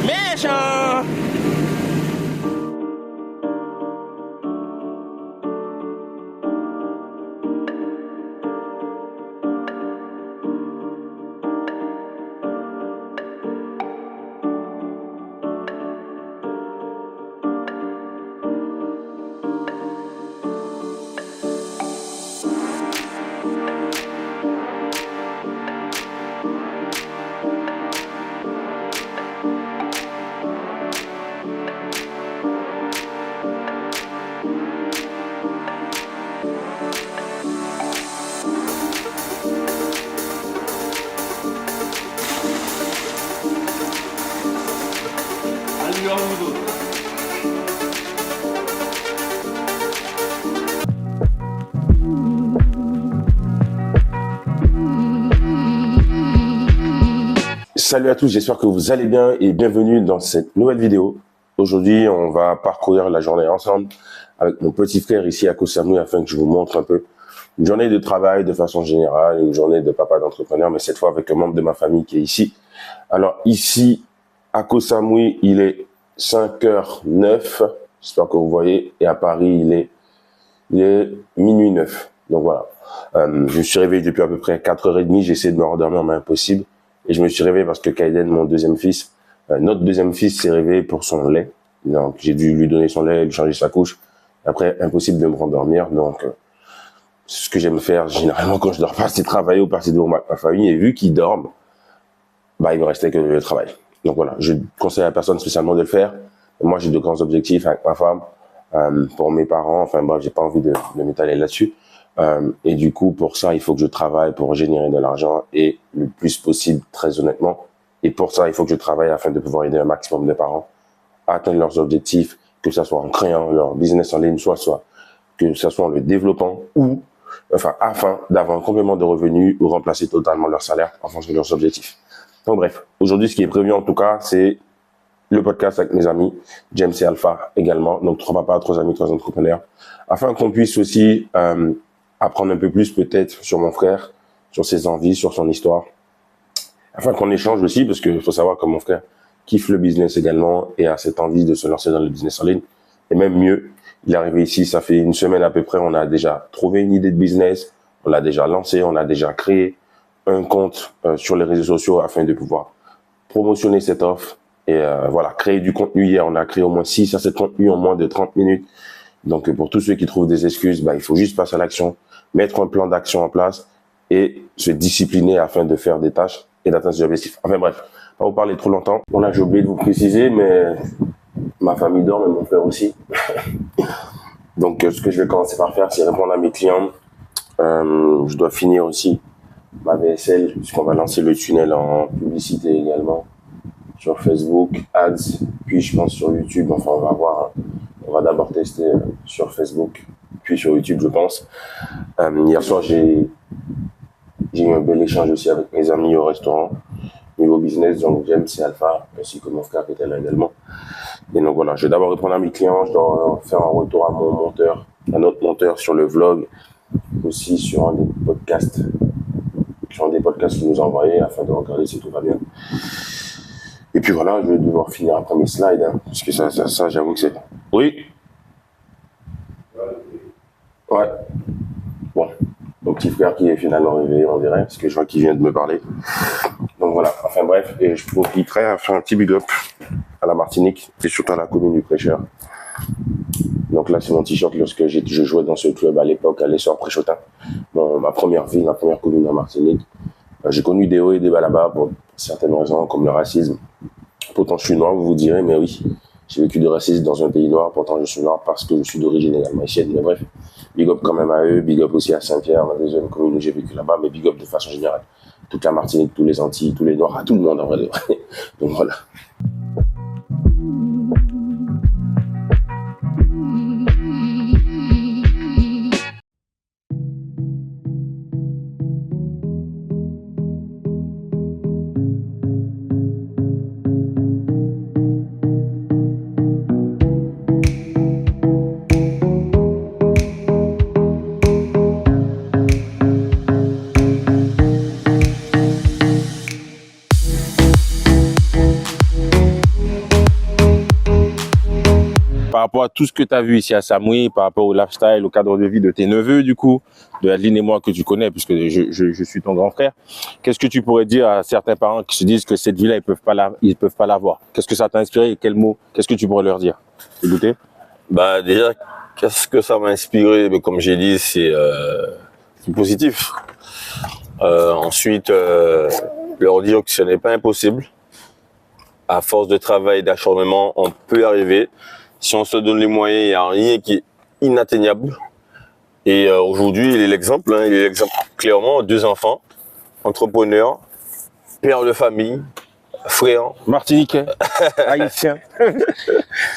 Méchant. Salut à tous, j'espère que vous allez bien et bienvenue dans cette nouvelle vidéo. Aujourd'hui, on va parcourir la journée ensemble avec mon petit frère ici à Koh Samui afin que je vous montre un peu une journée de travail de façon générale, une journée de papa d'entrepreneur, mais cette fois avec un membre de ma famille qui est ici. Alors ici, à Koh Samui, il est 5h09, j'espère que vous voyez, et à Paris, il est minuit 9. Donc voilà, je me suis réveillé depuis à peu près 4h30, j'ai essayé de me rendormir, mais impossible. Et je me suis réveillé parce que Kaiden, mon deuxième fils, notre deuxième fils s'est réveillé pour son lait. Donc, j'ai dû lui donner son lait, lui changer sa couche. Après, impossible de me rendormir. Donc, ce que j'aime faire, généralement, quand je dors pas, c'est travailler ou passer devant ma famille. Et vu qu'ils dorment, bah, il me restait que le travail. Donc voilà, je conseille à personne spécialement de le faire. Moi, j'ai de grands objectifs avec ma femme, pour mes parents. Enfin, bref, j'ai pas envie de m'étaler là-dessus. Et du coup, pour ça, il faut que je travaille pour générer de l'argent et le plus possible, très honnêtement. Et pour ça, il faut que je travaille afin de pouvoir aider un maximum de parents à atteindre leurs objectifs, que ce soit en créant leur business en ligne, soit que ce soit en le développant ou, enfin, afin d'avoir un complément de revenus ou remplacer totalement leur salaire en fonction de leurs objectifs. Donc bref, aujourd'hui, ce qui est prévu en tout cas, c'est le podcast avec mes amis, James et Alpha également. Donc, 3 papas, 3 amis, 3 entrepreneurs, afin qu'on puisse aussi apprendre un peu plus peut-être sur mon frère, sur ses envies, sur son histoire, afin qu'on échange aussi, parce qu'il faut savoir que mon frère kiffe le business également et a cette envie de se lancer dans le business en ligne. Et même mieux, il est arrivé ici, ça fait une semaine à peu près, on a déjà trouvé une idée de business, on l'a déjà lancé, on a déjà créé un compte sur les réseaux sociaux afin de pouvoir promotionner cette offre et voilà, créer du contenu. Hier, on a créé au moins 6 à 7 contenus en moins de 30 minutes. Donc, pour tous ceux qui trouvent des excuses, bah, il faut juste passer à l'action, mettre un plan d'action en place et se discipliner afin de faire des tâches et d'atteindre ses objectifs. Enfin bref, pas vous parler trop longtemps. Bon, là, j'ai oublié de vous préciser, mais ma famille dort et mon frère aussi. Donc, ce que je vais commencer par faire, c'est répondre à mes clients. Je dois finir aussi ma VSL, puisqu'on va lancer le tunnel en publicité également sur Facebook, Ads, puis je pense sur YouTube. Enfin, on va voir. On va d'abord tester sur Facebook, puis sur YouTube, je pense. Hier soir, j'ai eu un bel échange aussi avec mes amis au restaurant. Niveau business, donc James et Alpha, ainsi que mon frère qui était là également. Et donc voilà, je vais d'abord répondre à mes clients, je dois faire un retour à mon monteur, à notre monteur sur le vlog, aussi sur un des podcasts qu'il nous a envoyés afin de regarder si tout va bien. Et puis voilà, je vais devoir finir après mes slides, hein, parce que ça j'avoue que c'est... Oui. Ouais. Bon, mon petit frère qui est finalement réveillé, on dirait, parce que je vois qu'il vient de me parler. Donc voilà, enfin bref, et je profiterai à faire un petit big up à la Martinique, et surtout à la commune du Prêcheur. Donc là, c'est mon t-shirt lorsque je jouais dans ce club à l'époque, à l'Essor Préchotin. Bon, ma première ville, ma première commune en Martinique. J'ai connu des hauts et des bas là-bas pour certaines raisons, comme le racisme. Pourtant, je suis noir, vous vous direz, mais oui, j'ai vécu du racisme dans un pays noir. Pourtant, je suis noir parce que je suis d'origine également haïtienne. Mais bref, big up quand même à eux, big up aussi à Saint-Pierre, la deuxième commune où j'ai vécu là-bas, mais big up de façon générale. Toute la Martinique, tous les Antilles, tous les Noirs, à tout le monde en vrai. Donc voilà. rapport à tout ce que tu as vu ici à Samui, par rapport au lifestyle, au cadre de vie de tes neveux, du coup, de Adeline et moi que tu connais, puisque je suis ton grand frère, qu'est-ce que tu pourrais dire à certains parents qui se disent que cette vie-là, ils peuvent pas l'avoir? Qu'est-ce que ça t'a inspiré et quels mots, qu'est-ce que tu pourrais leur dire? Écoutez. Bah déjà, qu'est-ce que ça m'a inspiré? Comme j'ai dit, c'est positif. Ensuite, leur dire que ce n'est pas impossible. À force de travail et d'acharnement, on peut y arriver. Si on se donne les moyens, il n'y a rien qui est inatteignable. Et aujourd'hui, il est l'exemple. Il est l'exemple clairement. 2 enfants, entrepreneur, père de famille, frère. Martiniquais, haïtien.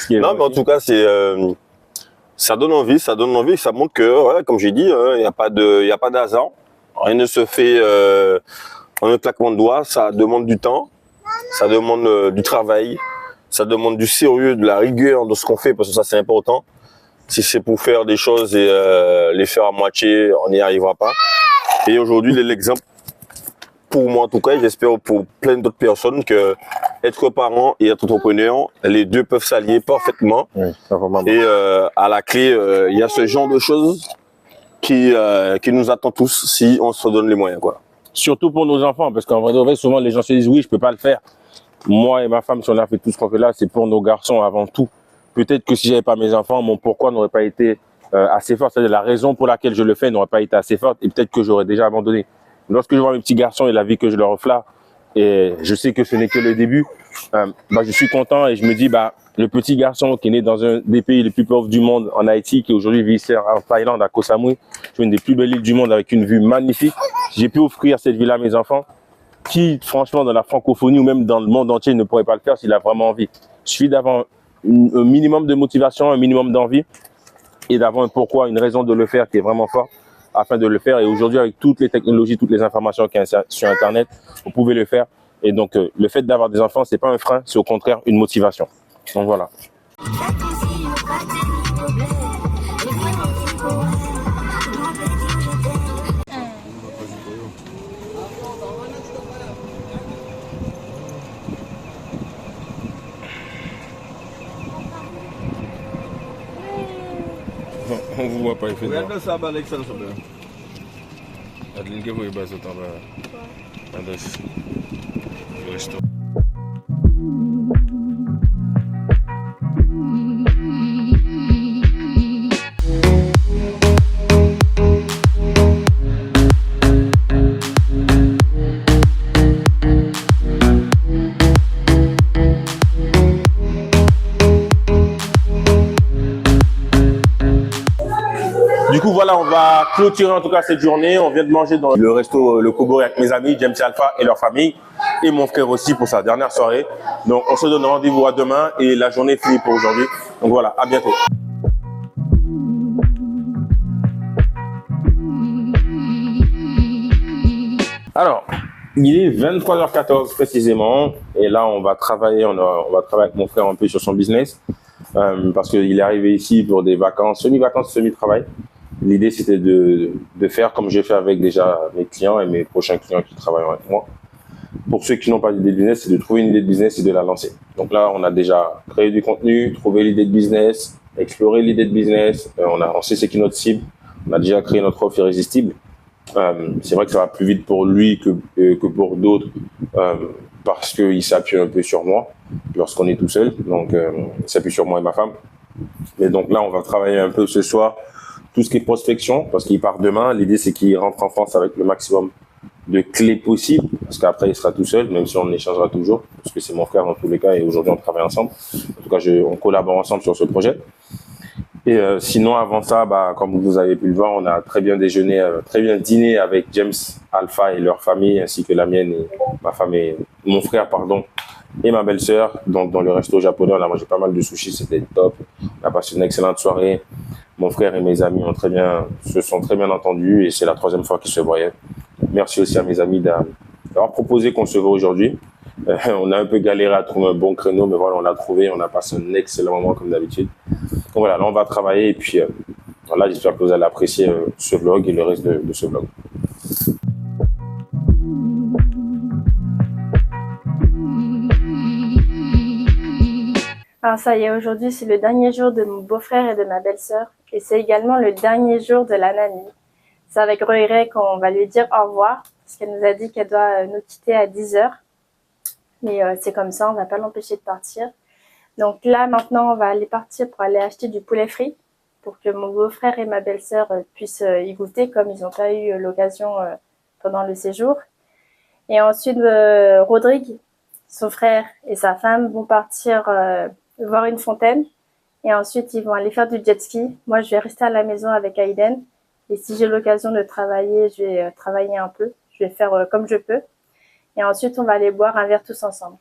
Non, mais en tout cas, ça donne envie, ça montre que, comme j'ai dit, il n'y a pas d'hasard. Rien ne se fait en un claquement de doigts. Ça demande du temps, ça demande du travail, ça demande du sérieux, de la rigueur dans ce qu'on fait, parce que ça, c'est important. Si c'est pour faire des choses et les faire à moitié, on n'y arrivera pas. Et aujourd'hui, il est l'exemple, pour moi en tout cas, et j'espère pour plein d'autres personnes, que être parent et être entrepreneur, les deux peuvent s'allier parfaitement. Oui, et à la clé, il y a ce genre de choses qui nous attend tous si on se donne les moyens, quoi. Surtout pour nos enfants, parce qu'en vrai de vrai, souvent les gens se disent oui, je peux pas le faire. Moi et ma femme, si on a fait tout ce qu'on fait là, c'est pour nos garçons avant tout. Peut-être que si j'avais pas mes enfants, mon pourquoi n'aurait pas été assez fort. C'est-à-dire la raison pour laquelle je le fais n'aurait pas été assez forte et peut-être que j'aurais déjà abandonné. Lorsque je vois mes petits garçons et la vie que je leur offre là, et je sais que ce n'est que le début, je suis content et je me dis, le petit garçon qui est né dans un des pays les plus pauvres du monde, en Haïti, qui aujourd'hui vit ici en Thaïlande, à Koh Samui, une des plus belles îles du monde avec une vue magnifique. J'ai pu offrir cette vie-là à mes enfants, qui, franchement, dans la francophonie ou même dans le monde entier, ne pourrait pas le faire s'il a vraiment envie. Il suffit d'avoir un minimum de motivation, un minimum d'envie et d'avoir un pourquoi, une raison de le faire qui est vraiment fort afin de le faire. Et aujourd'hui, avec toutes les technologies, toutes les informations qu'il y a sur Internet, vous pouvez le faire. Et donc, le fait d'avoir des enfants, c'est pas un frein, c'est au contraire une motivation. Donc voilà. On vous voit pas, il fait noir. Adeline, que vous voyez pas ce temps-là? Le resto. Du coup, voilà, on va clôturer en tout cas cette journée. On vient de manger dans le resto Le Cobori avec mes amis, James et Alpha et leur famille, et mon frère aussi pour sa dernière soirée. Donc, on se donne rendez-vous à demain et la journée est finie pour aujourd'hui. Donc voilà, à bientôt. Alors, il est 23h14 précisément, et là on va travailler, on va travailler avec mon frère un peu sur son business, parce qu'il est arrivé ici pour des vacances, semi-vacances, semi-travail. L'idée c'était de faire comme j'ai fait avec déjà mes clients et mes prochains clients qui travaillent avec moi. Pour ceux qui n'ont pas d'idée de business, c'est de trouver une idée de business et de la lancer. Donc là, on a déjà créé du contenu, trouvé l'idée de business, exploré l'idée de business, on sait c'est qui notre cible, on a déjà créé notre offre irrésistible. C'est vrai que ça va plus vite pour lui que pour d'autres, parce qu'il s'appuie un peu sur moi lorsqu'on est tout seul. Donc, il s'appuie sur moi et ma femme. Et donc là, on va travailler un peu ce soir tout ce qui est prospection, parce qu'il part demain. L'idée, c'est qu'il rentre en France avec le maximum de clés possibles, parce qu'après, il sera tout seul, même si on échangera toujours, parce que c'est mon frère dans tous les cas, et aujourd'hui, on travaille ensemble. En tout cas, on collabore ensemble sur ce projet. Et sinon, avant ça, comme vous avez pu le voir, on a très bien déjeuné, très bien dîné avec James, Alpha et leur famille, ainsi que la mienne et ma femme et mon frère, pardon, et ma belle-sœur. Donc, dans le resto japonais, on a mangé pas mal de sushis, c'était top. On a passé une excellente soirée. Mon frère et mes amis se sont très bien entendus et c'est la 3e fois qu'ils se voyaient. Merci aussi à mes amis d'avoir proposé qu'on se voit aujourd'hui. On a un peu galéré à trouver un bon créneau, mais voilà, on l'a trouvé. On a passé un excellent moment comme d'habitude. Donc voilà, là, on va travailler et puis voilà, j'espère que vous allez apprécier ce vlog et le reste de ce vlog. Alors ça y est, aujourd'hui c'est le dernier jour de mon beau-frère et de ma belle-sœur et c'est également le dernier jour de la nanny. C'est avec regret qu'on va lui dire au revoir parce qu'elle nous a dit qu'elle doit nous quitter à 10h. Mais c'est comme ça, on va pas l'empêcher de partir. Donc là maintenant on va aller partir pour aller acheter du poulet frit pour que mon beau-frère et ma belle-sœur puissent y goûter comme ils n'ont pas eu l'occasion pendant le séjour. Et ensuite Rodrigue, son frère et sa femme vont partir voir une fontaine et ensuite ils vont aller faire du jet ski. Moi je vais rester à la maison avec Aiden et si j'ai l'occasion de travailler, je vais travailler un peu. Je vais faire comme je peux et ensuite on va aller boire un verre tous ensemble.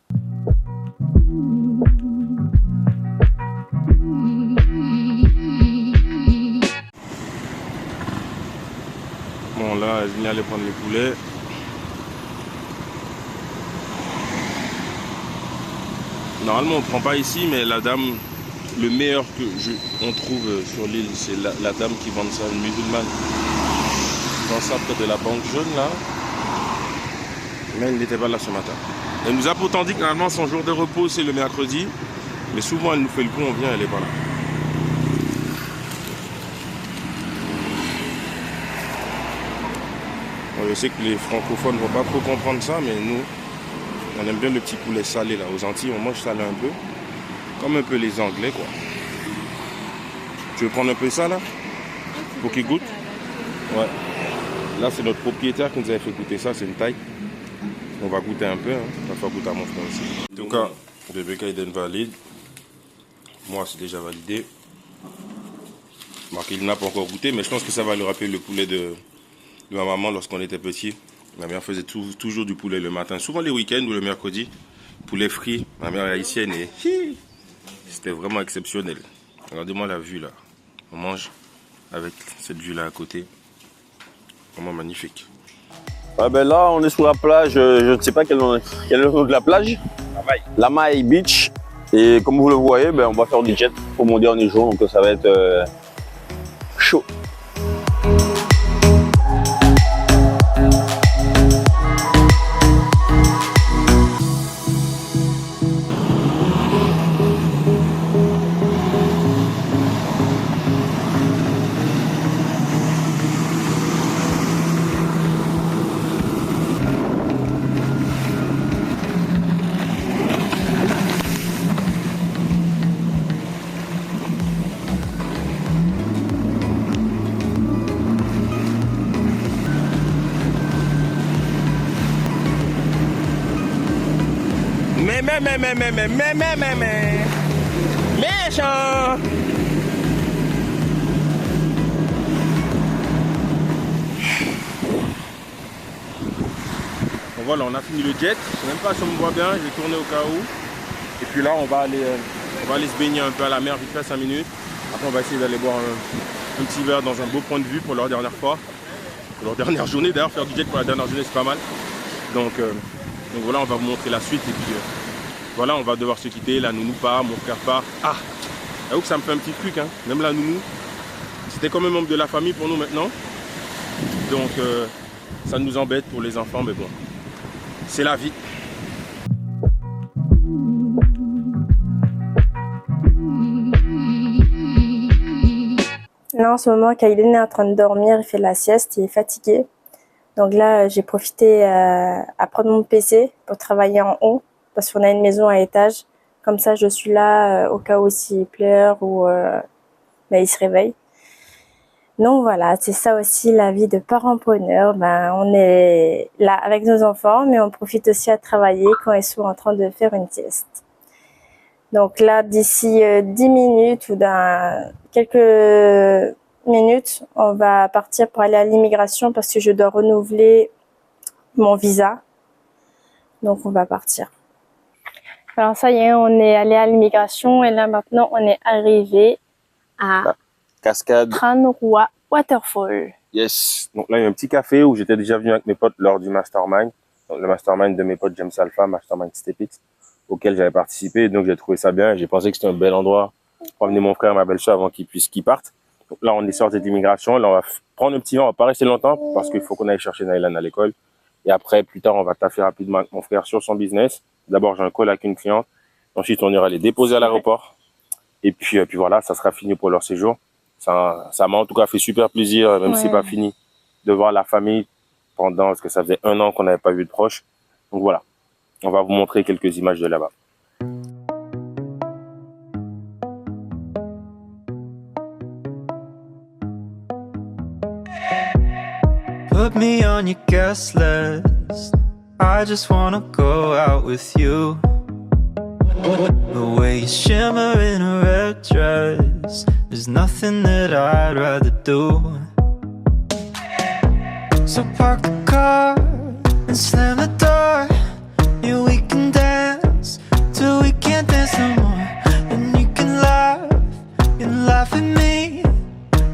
Bon là, je viens aller prendre les poulets. Normalement on prend pas ici, mais la dame, le meilleur on trouve sur l'île, c'est la dame qui vend ça, une musulmane. Qui vend ça près de la banque jaune là. Mais elle n'était pas là ce matin. Elle nous a pourtant dit que normalement son jour de repos c'est le mercredi. Mais souvent elle nous fait le coup, on vient, elle est pas là. Je sais que les francophones ne vont pas trop comprendre ça, mais nous, on aime bien le petit poulet salé là. Aux Antilles, on mange salé un peu. Comme un peu les Anglais, quoi. Tu veux prendre un peu ça là? Pour qu'il goûte? Ouais. Là, c'est notre propriétaire qui nous avait fait goûter ça. C'est une taille. On va goûter un peu. Hein. On va faire goûter à mon frère aussi. En tout cas, bébé Kaiden valide. Moi, c'est déjà validé. Marc, il n'a pas encore goûté, mais je pense que ça va lui rappeler le poulet de ma maman lorsqu'on était petit. Ma mère faisait toujours du poulet le matin, souvent les week-ends ou le mercredi. Poulet frit, ma mère est haïtienne et c'était vraiment exceptionnel. Regardez-moi la vue là. On mange avec cette vue là à côté. Vraiment magnifique. Ah ben là, on est sur la plage, je ne sais pas quel est le nom de la plage. La Maille Beach. Et comme vous le voyez, ben, on va faire du jet pour mon dernier jour, donc ça va être chaud. Méchant. Bon, voilà, on a fini le jet. Je sais même pas si on me voit bien, je vais tourner au cas où. Et puis là, on va aller se baigner un peu à la mer vite fait 5 minutes. Après, on va essayer d'aller boire un petit verre dans un beau point de vue pour leur dernière fois. Pour leur dernière journée. D'ailleurs, faire du jet pour la dernière journée, c'est pas mal. Donc voilà, on va vous montrer la suite. Et puis voilà, on va devoir se quitter. La nounou part, mon frère part. Ah, j'avoue que ça me fait un petit truc, hein. Même la nounou, c'était comme un membre de la famille pour nous maintenant. Donc ça nous embête pour les enfants, mais bon, c'est la vie. Là en ce moment, Kaiden est en train de dormir, il fait la sieste, il est fatigué. Donc là, j'ai profité à prendre mon PC pour travailler en haut, parce qu'on a une maison à étage. Comme ça, je suis là au cas où s'il pleure ou il se réveille. Donc voilà, c'est ça aussi la vie de parent-preneur. On est là avec nos enfants, mais on profite aussi à travailler quand ils sont en train de faire une sieste. Donc là, d'ici 10 minutes ou dans quelques minutes, on va partir pour aller à l'immigration parce que je dois renouveler mon visa. Donc on va partir. Alors ça y est, on est allé à l'immigration et là maintenant on est arrivé à Cascade Tran Roi Waterfall. Yes. Donc là, il y a un petit café où j'étais déjà venu avec mes potes lors du mastermind. Donc, le mastermind de mes potes James Alpha, mastermind Stepix, auquel j'avais participé. Donc j'ai trouvé ça bien. J'ai pensé que c'était un bel endroit pour amener mon frère et ma belle-sœur avant qu'ils partent. Donc là, on est sorti d'immigration. Là, on va prendre un petit vent. On va pas rester longtemps parce qu'il faut qu'on aille chercher Naïlan à l'école. Et après, plus tard, on va taffer rapidement avec mon frère sur son business. D'abord, j'ai un call avec une cliente. Ensuite, on ira les déposer à l'aéroport. Et puis voilà, ça sera fini pour leur séjour. Ça m'a en tout cas fait super plaisir, même si c'est pas fini, de voir la famille parce que ça faisait 1 an qu'on n'avait pas vu de proches. Donc voilà, on va vous montrer quelques images de là-bas. Put me on your guest list. I just wanna go out with you. The way you shimmer in a red dress, there's nothing that I'd rather do. So park the car and slam the door. Yeah, we can dance till we can't dance no more. And you can laugh at me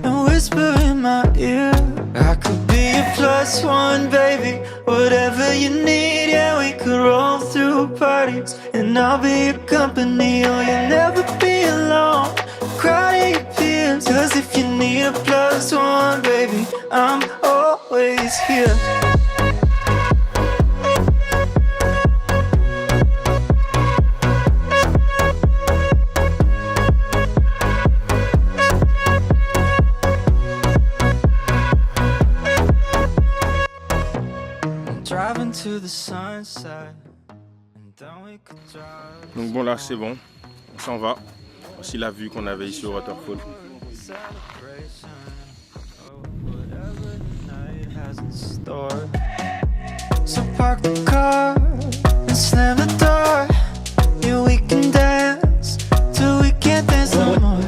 and whisper in my ear. I could be a +1, baby, whatever you need. Yeah, we could roll through parties and I'll be your company. Oh, you'll never be alone, cry to your peers. Cause if you need a +1, baby, I'm always here. Donc bon, là c'est bon, on s'en va. Voici la vue qu'on avait ici au waterfall. So park the car and slam the door. Yeah, we can dance till we can't dance no more.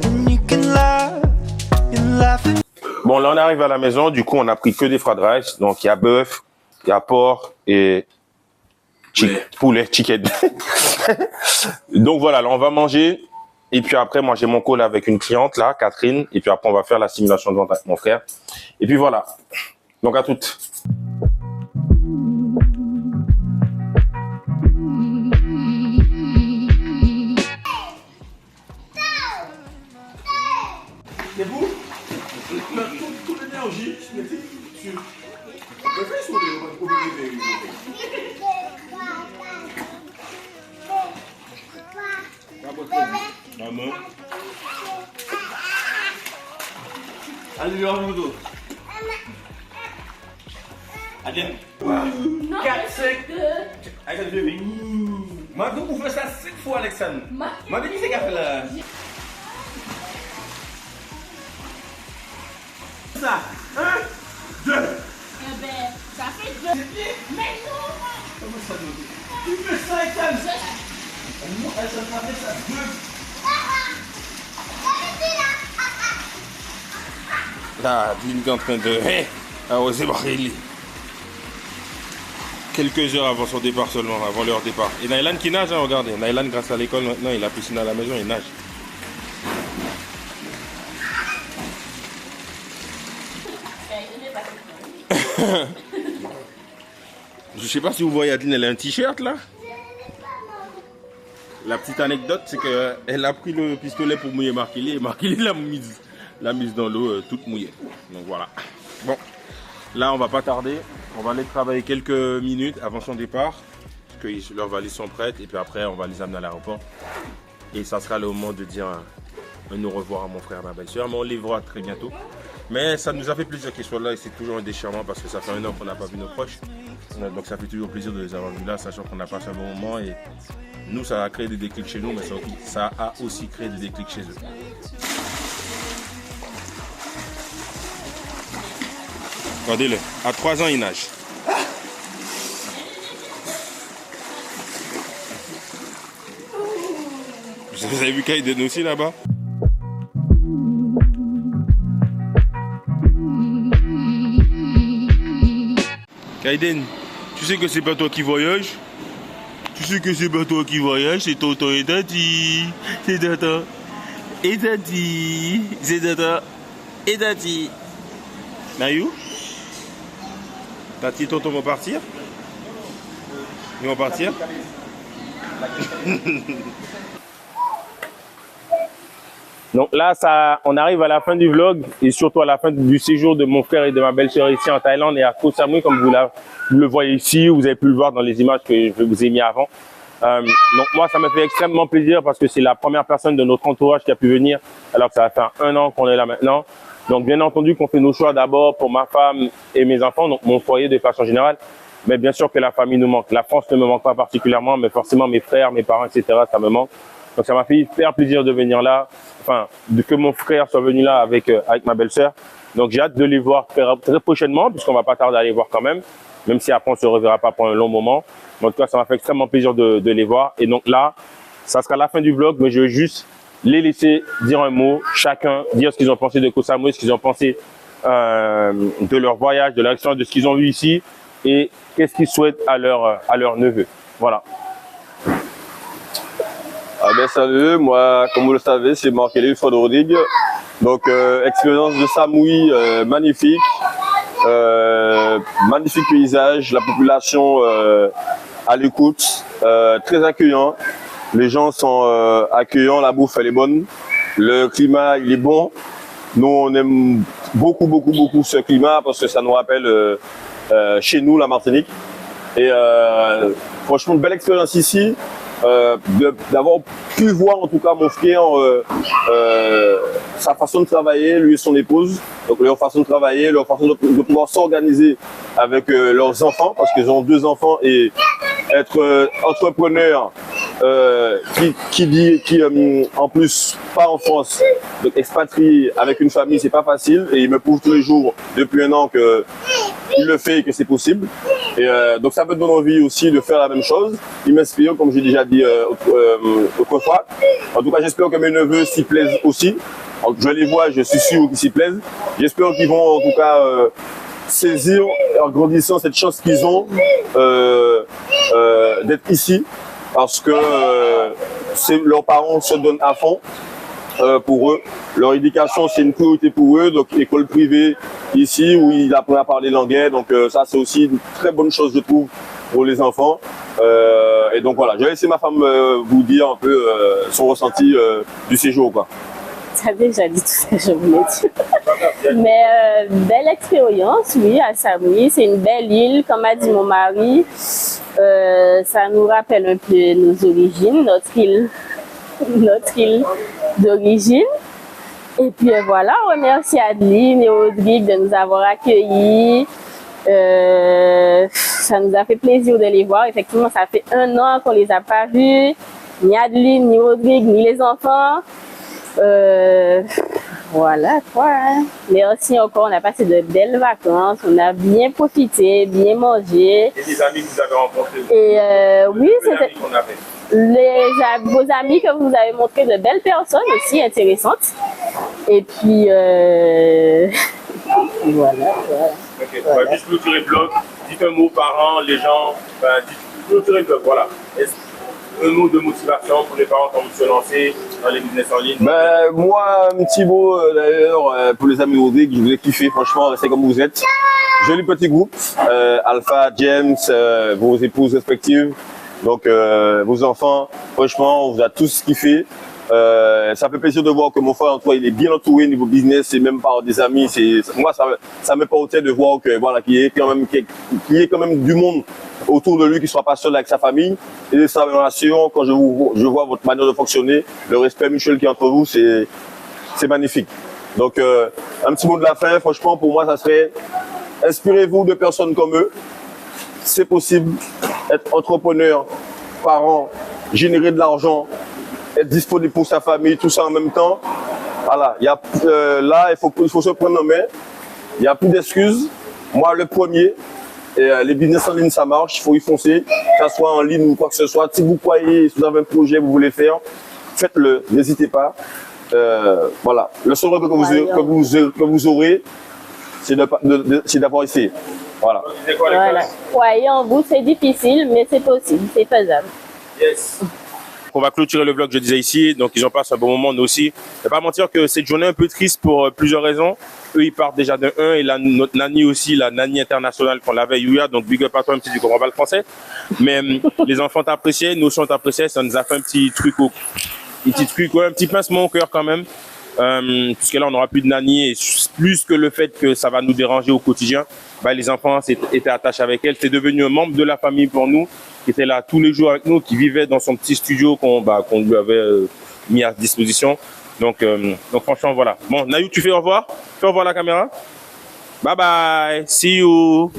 And you can laugh at. Bon, là on arrive à la maison, du coup on a pris que des fried rice. Donc il y a bœuf, il y a porc et poulet, chicken. Donc voilà, là on va manger. Et puis après, moi j'ai mon call avec une cliente là, Catherine. Et puis après on va faire la simulation de vente avec mon frère. Et puis voilà. Donc à toutes. C'est vous? Toute l'énergie, je mettais sur le fait sur les Maman. Allez, lui en dos. Allez. 4, 5. Alexandre, moi, vous faites ça 5 fois, Alexandre. Moi, je dis c'est qu'à là. Ça. 1, 2. Eh ben, ça fait 2. Mais non! Comment ça donne? Tu fais ça, Alexandre. Moi, Alexandre, ça fait ça 2. Là, Dylan est en train de arroser Barili. Quelques heures avant son départ seulement, avant leur départ. Et Naïlan qui nage, hein, regardez. Naïlan, grâce à l'école, maintenant il a piscine à la maison, il nage. Je sais pas si vous voyez Adeline, elle a un t-shirt là. La petite anecdote, c'est qu'elle a pris le pistolet pour mouiller Markili et Markili l'a mise dans l'eau toute mouillée. Donc voilà. Bon, là on va pas tarder. On va aller travailler quelques minutes avant son départ. Parce que leurs valises sont prêtes et puis après on va les amener à l'aéroport. Et ça sera le moment de dire un au revoir à mon frère et ma belle-sœur. Mais on les verra très bientôt. Mais ça nous a fait plaisir qu'ils soient là et c'est toujours un déchirement parce que ça fait 1 an qu'on n'a pas vu nos proches. Donc ça fait toujours plaisir de les avoir vus là, sachant qu'on a passé un bon moment et nous ça a créé des déclics chez nous, mais ça a aussi créé des déclics chez eux. Regardez-le, à 3 ans il nage. Vous avez vu Kaiden aussi là-bas? Kaiden, tu sais que c'est pas toi qui voyage? Tu sais que c'est pas toi qui voyage, c'est tonton et tati. C'est tonton et tati. C'est tonton et tati. Nayou? Tati et tonton vont partir? Ils vont partir? Donc là, on arrive à la fin du vlog et surtout à la fin du séjour de mon frère et de ma belle-sœur ici en Thaïlande et à Koh Samui, comme vous le voyez ici, vous avez pu le voir dans les images que je vous ai mis avant. Donc moi, ça me fait extrêmement plaisir parce que c'est la première personne de notre entourage qui a pu venir, alors que ça va faire 1 an qu'on est là maintenant. Donc bien entendu qu'on fait nos choix d'abord pour ma femme et mes enfants, donc mon foyer de façon générale. Mais bien sûr que la famille nous manque. La France ne me manque pas particulièrement, mais forcément mes frères, mes parents, etc., ça me manque. Donc ça m'a fait hyper plaisir de venir là, enfin que mon frère soit venu là avec ma belle-sœur. Donc j'ai hâte de les voir très prochainement, puisqu'on va pas tarder à les voir quand même si après on se reverra pas pour un long moment. Mais en tout cas, ça m'a fait extrêmement plaisir de les voir. Et donc là, ça sera la fin du vlog, mais je vais juste les laisser dire un mot, chacun dire ce qu'ils ont pensé de Koh Samui, ce qu'ils ont pensé de leur voyage, de leur expérience, de ce qu'ils ont vu ici et qu'est-ce qu'ils souhaitent à leur neveu. Voilà. Ah ben salut, moi comme vous le savez, c'est Marc-Élie Rodrigue. Donc expérience de Samui magnifique, magnifique paysage, la population à l'écoute, très accueillant. Les gens sont accueillants, la bouffe elle est bonne, le climat il est bon. Nous on aime beaucoup ce climat parce que ça nous rappelle chez nous la Martinique. Et franchement belle expérience ici. D'avoir pu voir en tout cas mon frère sa façon de travailler, lui et son épouse, donc leur façon de travailler, leur façon de pouvoir s'organiser avec leurs enfants, parce qu'ils ont 2 enfants et être entrepreneur qui en plus part en France, donc expatrié avec une famille, c'est pas facile et il me prouve tous les jours depuis 1 an que il le fait et que c'est possible. Et donc ça me donne envie aussi de faire la même chose. Il m'inspire, comme j'ai déjà dit autrefois. En tout cas, j'espère que mes neveux s'y plaisent aussi. Je les vois, je suis sûr qu'ils s'y plaisent. J'espère qu'ils vont en tout cas saisir en grandissant cette chance qu'ils ont d'être ici. Parce que leurs parents se donnent à fond pour eux. Leur éducation, c'est une priorité pour eux. Donc, école privée ici où ils apprennent à parler l'anglais. Donc, ça, c'est aussi une très bonne chose, je trouve, pour les enfants. Et donc, voilà. Je vais laisser ma femme vous dire un peu son ressenti du séjour, quoi. Tu as déjà dit tout ce que je voulais dire. Mais belle expérience, oui, à Samui. C'est une belle île, comme a dit mon mari. Ça nous rappelle un peu nos origines, notre île d'origine. Et puis voilà, on remercie Adeline et Rodrigue de nous avoir accueillis. Ça nous a fait plaisir de les voir. Effectivement, ça fait 1 an qu'on les a pas vus. Ni Adeline, ni Rodrigue, ni les enfants. Voilà quoi. Merci encore, on a passé de belles vacances, on a bien profité, bien mangé. Et les amis que vous avez rencontrés. Et oui, c'était vos amis que vous avez montré de belles personnes aussi intéressantes. Et puis voilà. Ok, on va juste clôturer le blog. Dites un mot par an, les gens. Clôturer le blog, voilà. Un mot de motivation pour les parents quand vous se lancez dans les business en ligne. Ben, moi, un petit mot d'ailleurs pour les amis Rodrigue, je vous ai kiffé, franchement, restez comme vous êtes. Joli petit groupe, Alpha, James, vos épouses respectives, donc vos enfants, franchement, on vous a tous kiffé. Ça fait plaisir de voir que mon frère Antoine il est bien entouré niveau business et même par des amis. Moi ça me portait de voir que voilà qu'il y ait quand même du monde autour de lui qui soit pas seul avec sa famille et sa relation. Quand je vois votre manière de fonctionner, le respect mutuel qui est entre vous, c'est magnifique. Donc un petit mot de la fin. Franchement pour moi ça serait inspirez-vous de personnes comme eux. C'est possible. Être entrepreneur, parent, générer de l'argent, être disponible pour sa famille, tout ça en même temps. Voilà, là, il faut se prendre en main. Il n'y a plus d'excuses. Moi, le premier, les business en ligne, ça marche. Il faut y foncer, que ce soit en ligne ou quoi que ce soit. Si vous croyez, si vous avez un projet, vous voulez faire, faites-le. N'hésitez pas. Voilà. Le seul que vous aurez, c'est d'avoir essayé. Voilà. Croyez en vous, c'est difficile, mais c'est possible, c'est faisable. Yes. On va clôturer le vlog, je disais ici, donc ils en passent un bon moment, nous aussi. Je ne vais pas mentir que cette journée est un peu triste pour plusieurs raisons. Eux, ils partent déjà de 1 et notre nanny aussi, la nanny internationale qu'on l'avait, Yuya, donc big up à toi, même si tu ne comprends pas le français. Mais les enfants t'appréciaient, nous aussi on t'appréciait, ça nous a fait un petit truc, un petit pincement au cœur quand même. puisque là, on n'aura plus de nanny, et plus que le fait que ça va nous déranger au quotidien, bah, les enfants étaient attachés avec elle. C'est devenu un membre de la famille pour nous, qui était là tous les jours avec nous, qui vivait dans son petit studio qu'on lui avait mis à disposition. Donc franchement, voilà. Bon, Nayou, tu fais au revoir? Fais au revoir à la caméra. Bye bye. See you.